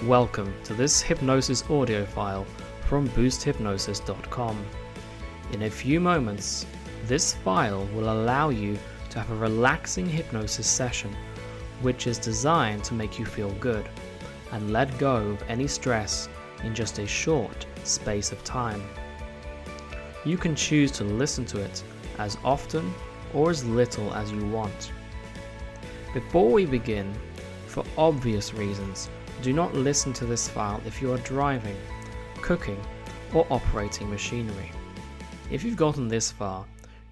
Welcome to this hypnosis audio file from boosthypnosis.com. In a few moments, this file will allow you to have a relaxing hypnosis session, which is designed to make you feel good and let go of any stress in just a short space of time. You can choose to listen to it as often or as little as you want. Before we begin, for obvious reasons, do not listen to this file if you are driving, cooking, or operating machinery. If you've gotten this far,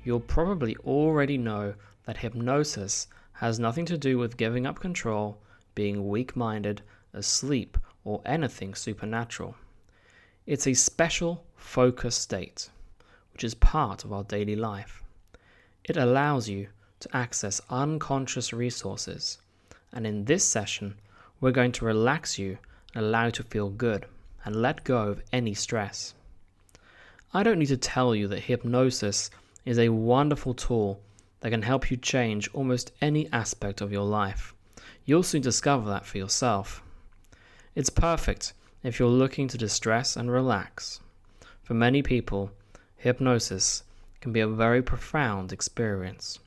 you'll probably already know that hypnosis has nothing to do with giving up control, being weak-minded, asleep, or anything supernatural. It's a special, focused state, which is part of our daily life. It allows you to access unconscious resources, and in this session, we're going to relax you and allow you to feel good and let go of any stress. I don't need to tell you that hypnosis is a wonderful tool that can help you change almost any aspect of your life. You'll soon discover that for yourself. It's perfect if you're looking to distress and relax. For many people, hypnosis can be a very profound experience.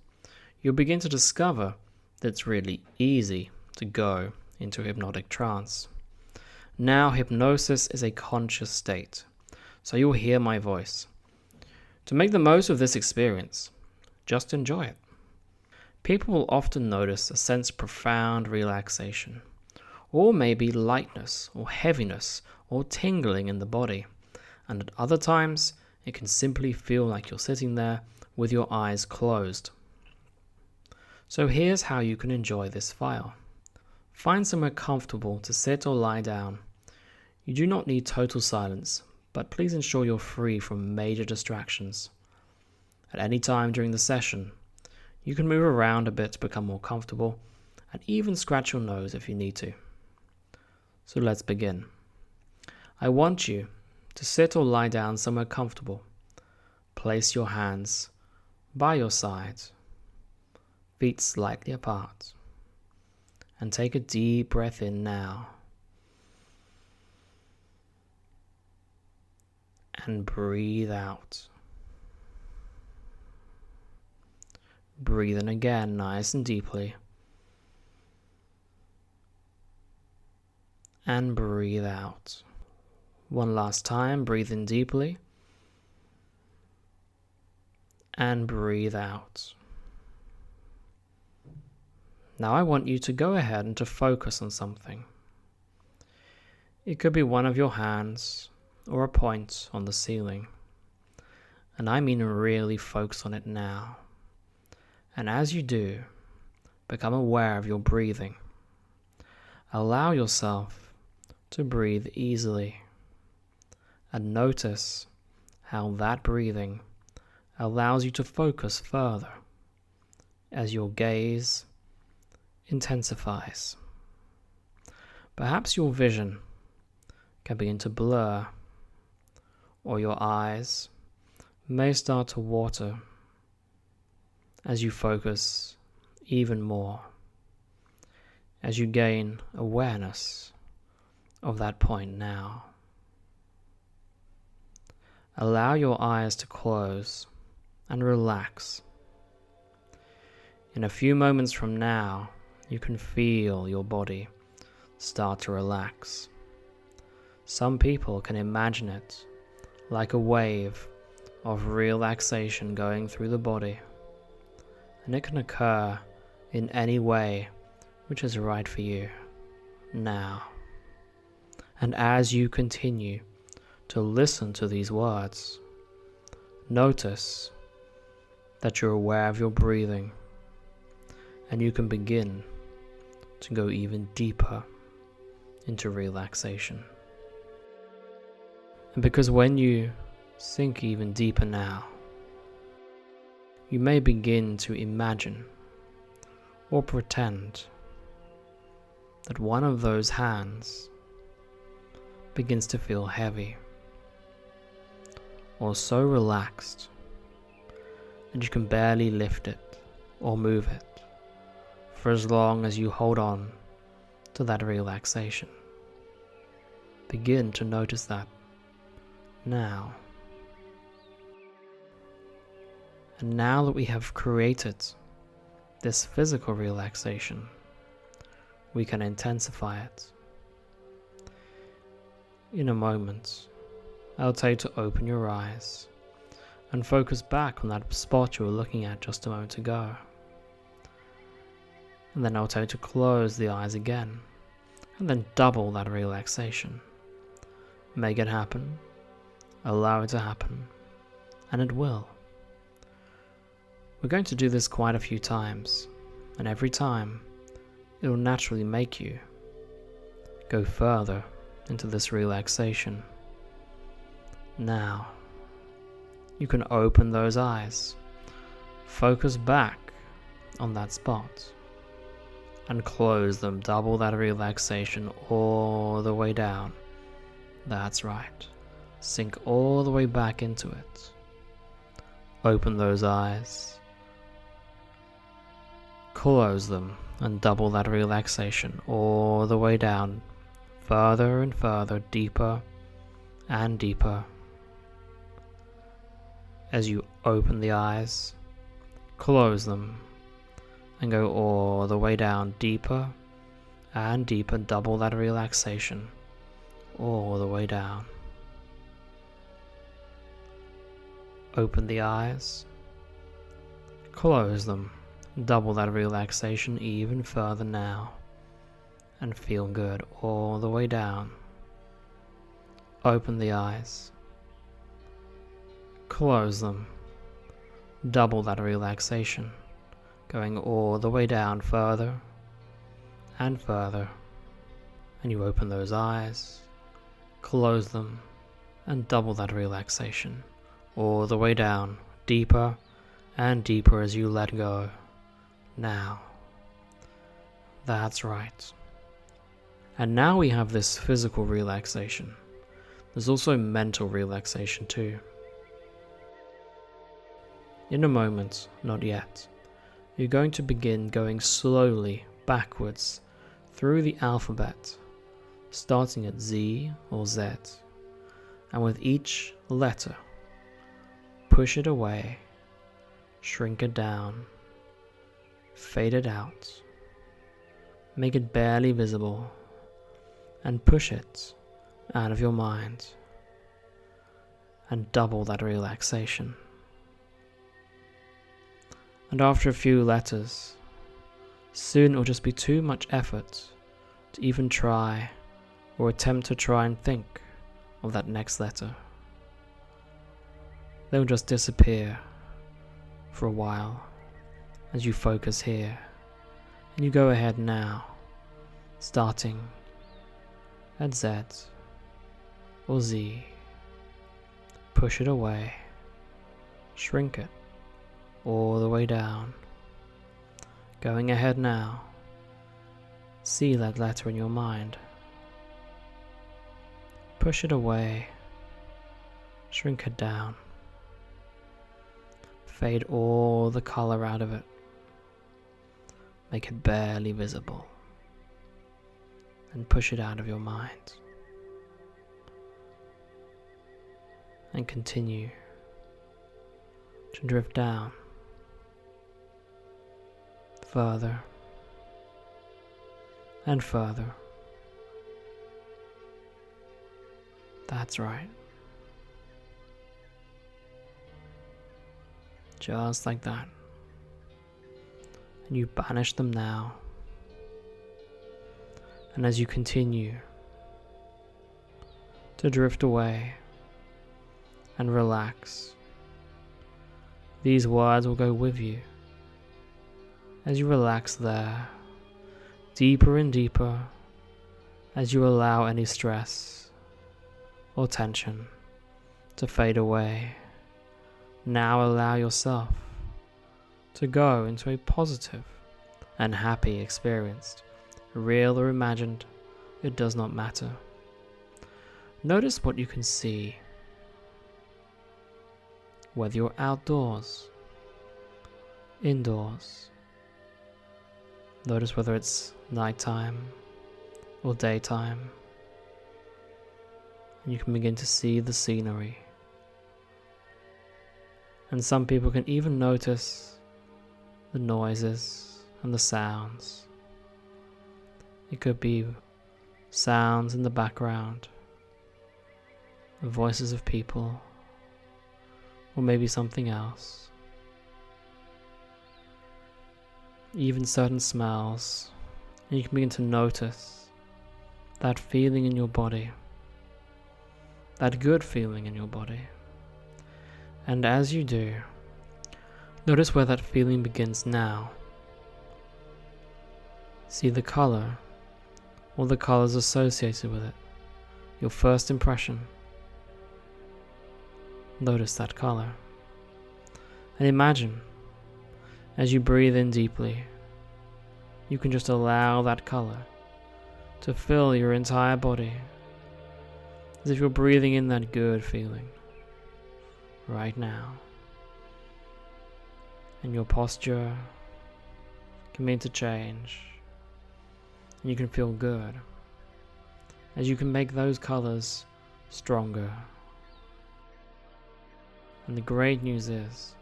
You'll begin to discover that it's really easy to go into a hypnotic trance. Now, hypnosis is a conscious state, so you'll hear my voice. To make the most of this experience, just enjoy it. People will often notice a sense of profound relaxation, or maybe lightness or heaviness or tingling in the body, and at other times it can simply feel like you're sitting there with your eyes closed. So here's how you can enjoy this file. Find somewhere comfortable to sit or lie down. You do not need total silence, but please ensure you're free from major distractions. At any time during the session, you can move around a bit to become more comfortable and even scratch your nose if you need to. So let's begin. I want you to sit or lie down somewhere comfortable. Place your hands by your sides, feet slightly apart, and take a deep breath in now. And breathe out. Breathe in again, nice and deeply. And breathe out. One last time, breathe in deeply. And breathe out. Now I want you to go ahead and to focus on something. It could be one of your hands or a point on the ceiling. And I mean really focus on it now. And as you do, become aware of your breathing. Allow yourself to breathe easily. And notice how that breathing allows you to focus further as your gaze intensifies. Perhaps your vision can begin to blur, or your eyes may start to water as you focus even more, as you gain awareness of that point now. Allow your eyes to close and relax. In a few moments from now, you can feel your body start to relax. Some people can imagine it like a wave of relaxation going through the body, and it can occur in any way which is right for you now. And as you continue to listen to these words, notice that you're aware of your breathing, and you can begin to go even deeper into relaxation. And because when you sink even deeper now, you may begin to imagine or pretend that one of those hands begins to feel heavy or so relaxed that you can barely lift it or move it for as long as you hold on to that relaxation. Begin to notice that now. And now that we have created this physical relaxation, we can intensify it. In a moment, I'll tell you to open your eyes and focus back on that spot you were looking at just a moment ago. And then I'll tell you to close the eyes again, and then double that relaxation. Make it happen, allow it to happen, and it will. We're going to do this quite a few times, and every time it will naturally make you go further into this relaxation. Now, you can open those eyes, focus back on that spot, and close them. Double that relaxation all the way down. That's right. Sink all the way back into it. Open those eyes, close them, and double that relaxation all the way down, further and further, deeper and deeper. As you open the eyes, close them, and go all the way down, deeper and deeper. Double that relaxation all the way down. Open the eyes, close them, double that relaxation even further now, and feel good all the way down. Open the eyes, close them, double that relaxation, going all the way down further and further. And you open those eyes, close them, and double that relaxation all the way down, deeper and deeper as you let go. Now. That's right. And now we have this physical relaxation. There's also mental relaxation too. In a moment, not yet, you're going to begin going slowly backwards through the alphabet, starting at Z or Z, and with each letter, push it away, shrink it down, fade it out, make it barely visible, and push it out of your mind, and double that relaxation. And after a few letters, soon it will just be too much effort to even try or attempt to try and think of that next letter. They will just disappear for a while as you focus here, and you go ahead now, starting at Z or Z. Push it away, shrink it all the way down. Going ahead now, see that letter in your mind. Push it away, shrink it down, fade all the color out of it, make it barely visible, and push it out of your mind. And continue to drift down further and further. That's right. Just like that. And you banish them now. And as you continue to drift away and relax, these words will go with you as you relax there, deeper and deeper, as you allow any stress or tension to fade away. Now allow yourself to go into a positive and happy experience, real or imagined, it does not matter. Notice what you can see, whether you're outdoors, indoors. Notice whether it's nighttime or daytime. and you can begin to see the scenery. And some people can even notice the noises and the sounds. It could be sounds in the background, the voices of people, or maybe something else. Even certain smells, and you can begin to notice that feeling in your body, that good feeling in your body. And as you do, notice where that feeling begins now. See the color or the colors associated with it, your first impression. Notice that color. And imagine, as you breathe in deeply, you can just allow that color to fill your entire body, as if you're breathing in that good feeling right now. And your posture can begin to change, and you can feel good as you can make those colors stronger. And the great news is,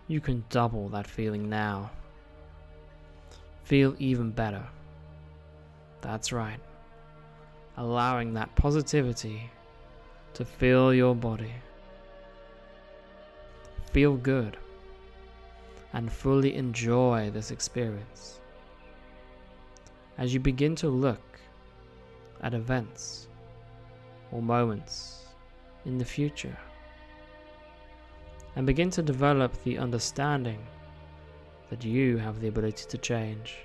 you can double that feeling now. Feel even better. That's right. Allowing that positivity to fill your body. Feel good and fully enjoy this experience. As you begin to look at events or moments in the future, and begin to develop the understanding that you have the ability to change.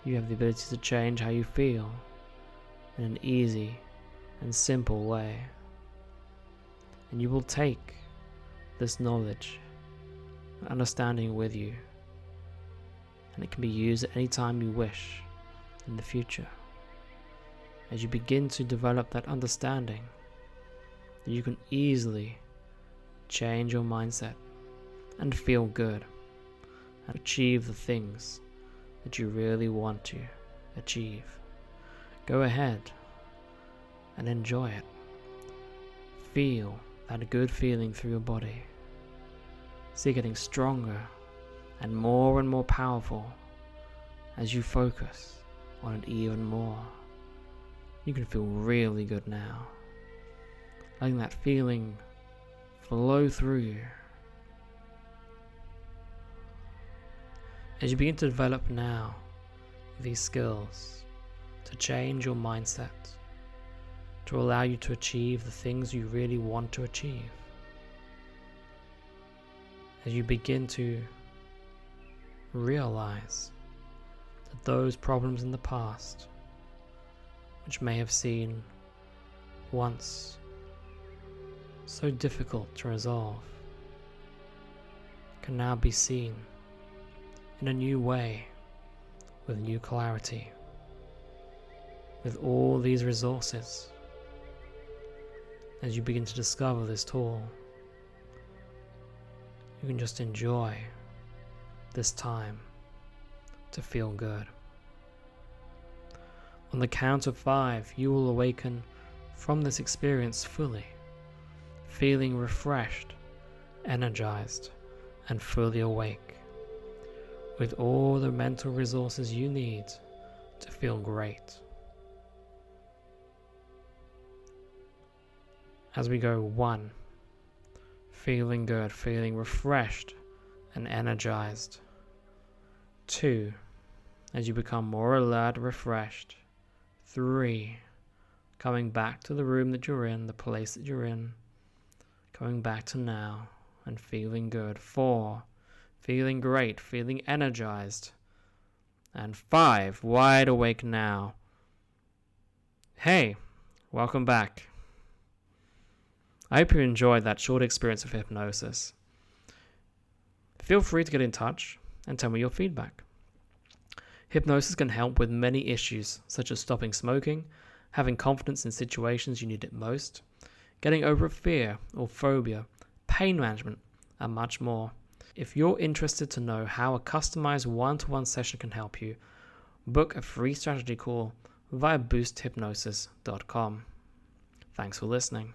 You have the ability to change how you feel in an easy and simple way. And you will take this knowledge and understanding with you, and it can be used at any time you wish in the future. As you begin to develop that understanding, you can easily change your mindset and feel good and achieve the things that you really want to achieve. Go ahead and enjoy it. Feel that good feeling through your body. See it getting stronger and more powerful as you focus on it even more. You can feel really good now, letting that feeling flow through you. As you begin to develop now these skills to change your mindset, to allow you to achieve the things you really want to achieve. As you begin to realize that those problems in the past, which may have seemed once so difficult to resolve, can now be seen in a new way, with new clarity. With all these resources, as you begin to discover this tool, you can just enjoy this time to feel good. On the count of 5, you will awaken from this experience fully, feeling refreshed, energized, and fully awake, with all the mental resources you need to feel great. As we go 1, feeling good, feeling refreshed and energized. 2, as you become more alert, refreshed. 3, coming back to the room that you're in, the place that you're in, coming back to now and feeling good. 4, feeling great, feeling energized. And 5, wide awake now. Hey, welcome back. I hope you enjoyed that short experience of hypnosis. Feel free to get in touch and tell me your feedback. Hypnosis can help with many issues, such as stopping smoking, having confidence in situations you need it most, getting over a fear or phobia, pain management, and much more. If you're interested to know how a customized one-to-one session can help you, book a free strategy call via boosthypnosis.com. Thanks for listening.